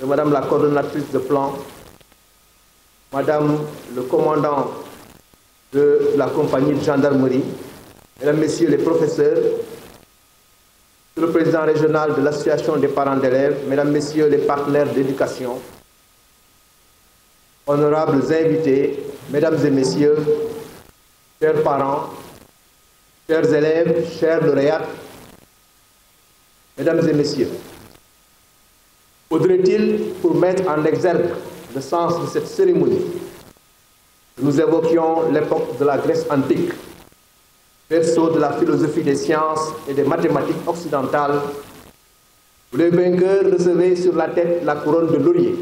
de Madame la coordonnatrice de plan, Madame le commandant de la compagnie de gendarmerie, Mesdames, Messieurs les professeurs, le président régional de l'association des parents d'élèves, Mesdames, Messieurs les partenaires d'éducation, honorables invités, Mesdames et Messieurs, chers parents, chers élèves, chers lauréats, Mesdames et Messieurs, faudrait-il, pour mettre en exergue le sens de cette cérémonie, que nous évoquions l'époque de la Grèce antique, berceau de la philosophie des sciences et des mathématiques occidentales, où les vainqueurs recevaient sur la tête la couronne de laurier,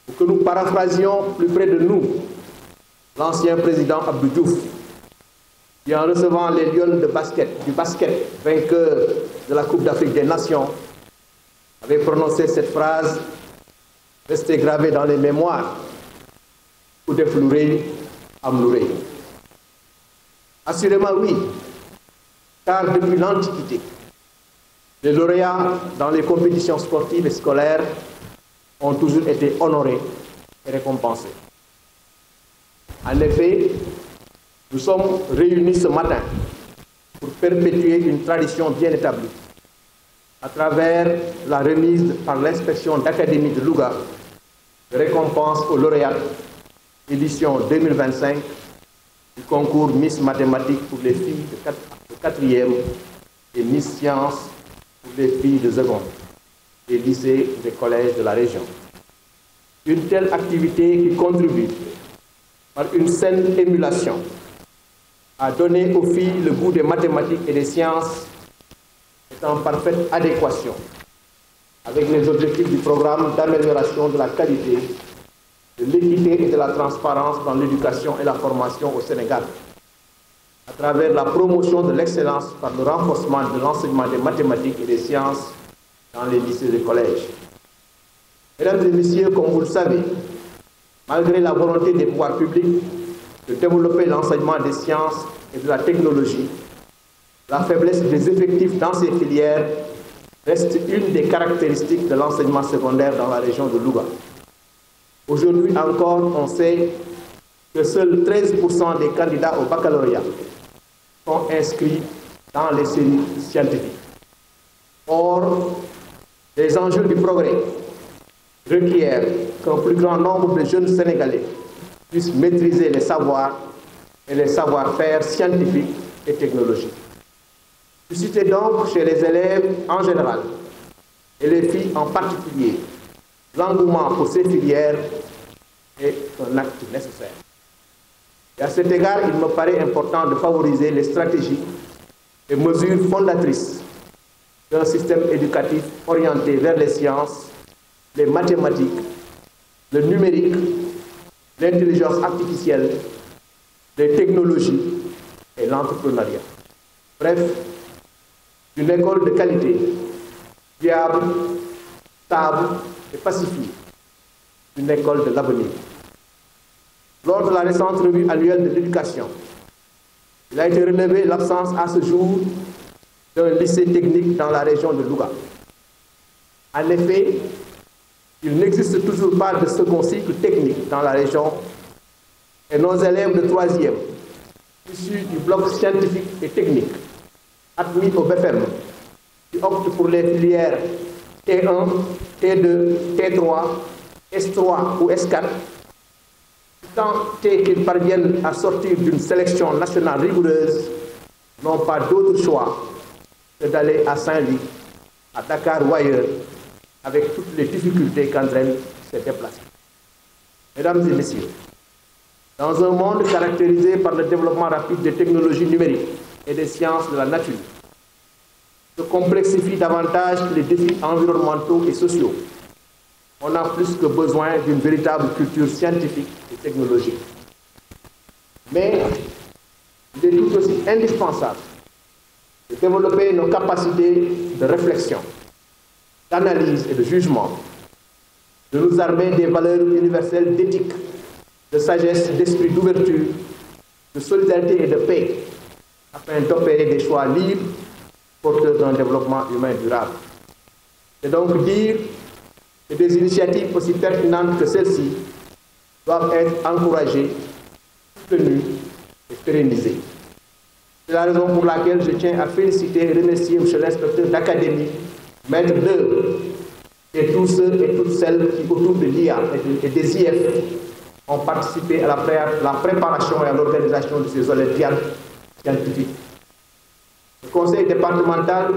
ou que nous paraphrasions plus près de nous l'ancien président Abdou Diouf, qui en recevant les Lions du basket, vainqueurs de la Coupe d'Afrique des Nations, avait prononcé cette phrase restée gravée dans les mémoires: « Ou déflouré, amlouré ». Assurément oui, car depuis l'Antiquité, les lauréats dans les compétitions sportives et scolaires ont toujours été honorés et récompensés. En effet, nous sommes réunis ce matin pour perpétuer une tradition bien établie à travers la remise par l'inspection d'académie de Louga de récompenses aux lauréats édition 2025 du concours Miss Mathématiques pour les filles de 4e et Miss Sciences pour les filles de seconde des lycées et des collèges de la région. Une telle activité qui contribue par une saine émulation à donner aux filles le goût des mathématiques et des sciences est en parfaite adéquation avec les objectifs du programme d'amélioration de la qualité, de l'équité et de la transparence dans l'éducation et la formation au Sénégal, à travers la promotion de l'excellence par le renforcement de l'enseignement des mathématiques et des sciences dans les lycées et collèges. Mesdames et Messieurs, comme vous le savez, malgré la volonté des pouvoirs publics de développer l'enseignement des sciences et de la technologie, la faiblesse des effectifs dans ces filières reste une des caractéristiques de l'enseignement secondaire dans la région de Louga. Aujourd'hui encore, on sait que seuls 13% des candidats au baccalauréat sont inscrits dans les séries scientifiques. Or, les enjeux du progrès requièrent qu'un plus grand nombre de jeunes Sénégalais puissent maîtriser les savoirs et les savoir-faire scientifiques et technologiques. Susciter donc chez les élèves en général et les filles en particulier l'engouement pour ces filières est un acte nécessaire. Et à cet égard, il me paraît important de favoriser les stratégies et mesures fondatrices d'un système éducatif orienté vers les sciences, les mathématiques, le numérique, l'intelligence artificielle, les technologies et l'entrepreneuriat. Bref, une école de qualité, viable, stable et pacifique, une école de l'avenir. Lors de la récente revue annuelle de l'éducation, il a été relevé l'absence à ce jour d'un lycée technique dans la région de Louga. En effet, il n'existe toujours pas de second cycle technique dans la région et nos élèves de 3e, issus du bloc scientifique et technique, admis au BFM, qui optent pour les filières T1, T2, T3, S3 ou S4, tant qu'ils parviennent à sortir d'une sélection nationale rigoureuse, n'ont pas d'autre choix que d'aller à Saint-Louis, à Dakar ou ailleurs, avec toutes les difficultés qu'entraînent ces déplacements. Mesdames et Messieurs, dans un monde caractérisé par le développement rapide des technologies numériques et des sciences de la nature, se complexifient davantage les défis environnementaux et sociaux. On a plus que besoin d'une véritable culture scientifique et technologique. Mais il est tout aussi indispensable de développer nos capacités de réflexion, d'analyse et de jugement, de nous armer des valeurs universelles d'éthique, de sagesse, d'esprit d'ouverture, de solidarité et de paix, afin d'opérer des choix libres, porteurs d'un développement humain durable. C'est donc dire et des initiatives aussi pertinentes que celles-ci doivent être encouragées, soutenues et pérennisées. C'est la raison pour laquelle je tiens à féliciter et remercier M. l'inspecteur d'académie, maître d'œuvre, et tous ceux et toutes celles qui, autour de l'IA et des IF, ont participé à la préparation et à l'organisation de ces olympiades scientifiques. Le conseil départemental,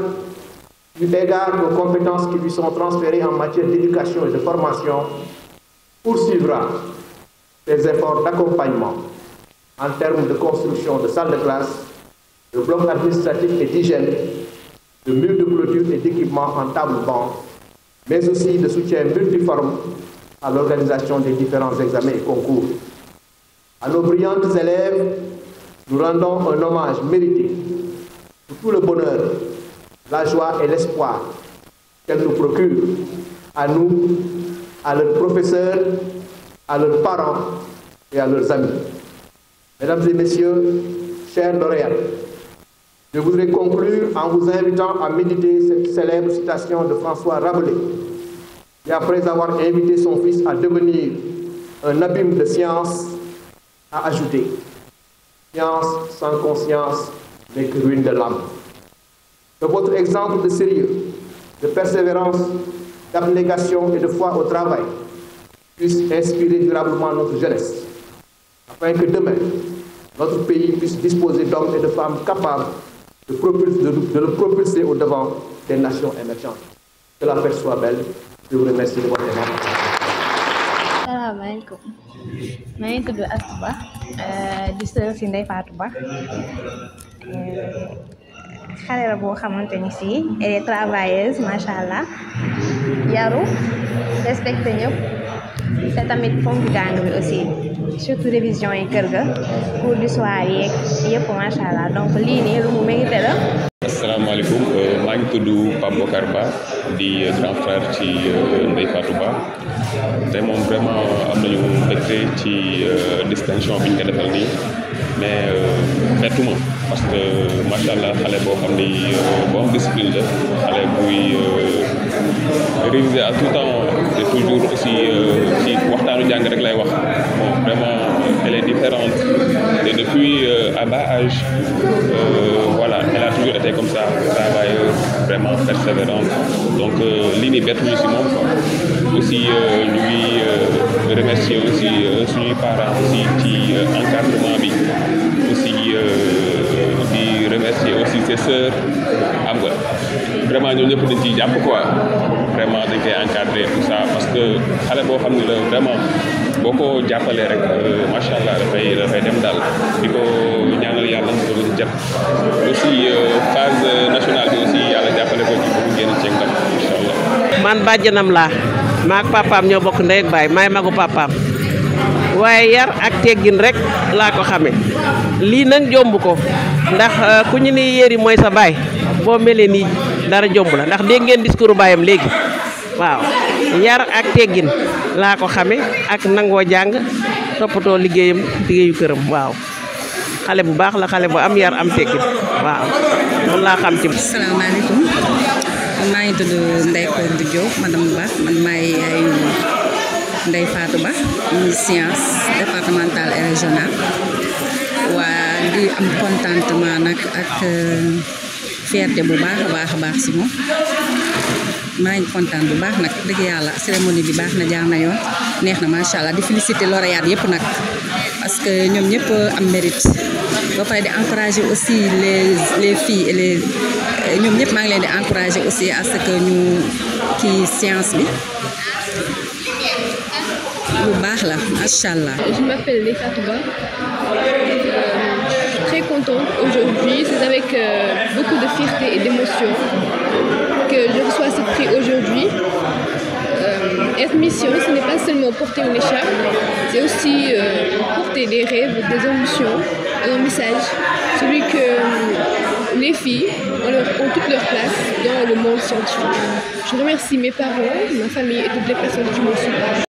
eu égard aux compétences qui lui sont transférées en matière d'éducation et de formation, poursuivra ses efforts d'accompagnement en termes de construction de salles de classe, de blocs administratifs et d'hygiène, de murs de clôture et d'équipements en table-banc, mais aussi de soutien multiforme à l'organisation des différents examens et concours. À nos brillantes élèves, nous rendons un hommage mérité pour tout le bonheur, la joie et l'espoir qu'elles nous procurent, à nous, à leurs professeurs, à leurs parents et à leurs amis. Mesdames et messieurs, chers lauréats, je voudrais conclure en vous invitant à méditer cette célèbre citation de François Rabelais, qui, après avoir invité son fils à devenir un abîme de science, a ajouté « Science sans conscience n'est que ruine de l'âme ». Que votre exemple de sérieux, de persévérance, d'abnégation et de foi au travail puisse inspirer durablement notre jeunesse, afin que demain, notre pays puisse disposer d'hommes et de femmes capables de le propulser au devant des nations émergentes. Que la fête soit belle. Je vous remercie de votre attention. Salaamaaleykum. maa ngi tudd Astou Ba di sœur si Ndeye Fatou Ba. xale la boo xamante ni si elle est travailleuse macha allah yaru respecté ñëpp te tamit fonk jàng bi aussi surtout révision yi kër ga cours du soir yeeg yëpp macha allah donc lii nii lu mu mérité la. asalaamaaleykum maa ngi tudd Pape Bokar Ba di grand frère ci Ndeye Fatou Ba te moom vraiment am nañu mbégte ci distinction bi ñu ko defal nii mais bettuma parce que macha allah xale boo xam ni boo am discipline la xale buy réviser à tout temps et toujours aussi ci waxtaanu jàng rek lay wax bon vraiment elle est différente et depuis à bas âge voilà elle a toujours été comme ça travailleuse vraiment persévérante donc lii nii bettuñu si moom quoi aussi ñu ngi remercier aussi suñuy parents aussi ci encadrement bi aussi di remercier aussi ses sœurs xam nga vraiment ñoom ñëpp dañ ciy jàpp quoi vraiment dañ koy encadrer tout ça parce que xale boo xam ne la vraiment boo ko jàppalee rek macha allah dafay dem daal di ko ñaanal yàlla mu doon jàpp aussi phase nationale bi aussi yàlla jàppale ko ci bu génn ci ngam incha allah. man bàjjanam laa maak papaam ñoo bokk ndey ak baay maay magu papaam waaye yar ak teggin rek laa ko xame lii nag jomb ko ndax ku ñu ni yéri mooy sa baay boo melee nii dara jomb la ndax dégg ngeen discours baayam léegi waaw yar ak teggin laa ko xame ak nangoo jàng toppatoo liggéeyu këram waaw xale bu baax la xale bu am yar am teggin waaw loolu laa xam ci. asalaamaaleykum maa ngi tudd Ndeye Koumba Diop madame Ba man maay yaayu Ndeye Fatou Ba muy science départementale et régionale waa di am contentement nag ak fierté bu baax a baax si moom maa ngi kontaan bu baax nag dëgg yàlla cérémonie bi baax na jaar na yoon neex na macha allah di féliciter lauréat yëpp nag parce que ñoom ñëpp am mérite ba pare di encourager aussi les filles et les ñoom ñëpp maa ngi leen di encourager aussi à ce que ñu kii science bi bu baax la macha allah. Je m'appelle Ndeye Fatou Ba. Je suis très contente aujourd'hui. C'est avec beaucoup de fierté et d'émotion que je reçois ce prix aujourd'hui. Être mission, ce n'est pas seulement porter une écharpe, c'est aussi porter des rêves, des ambitions, un message, celui que les filles ont toute leur place dans le monde scientifique. Je remercie mes parents, ma famille et toutes les personnes qui m'ont soutenu.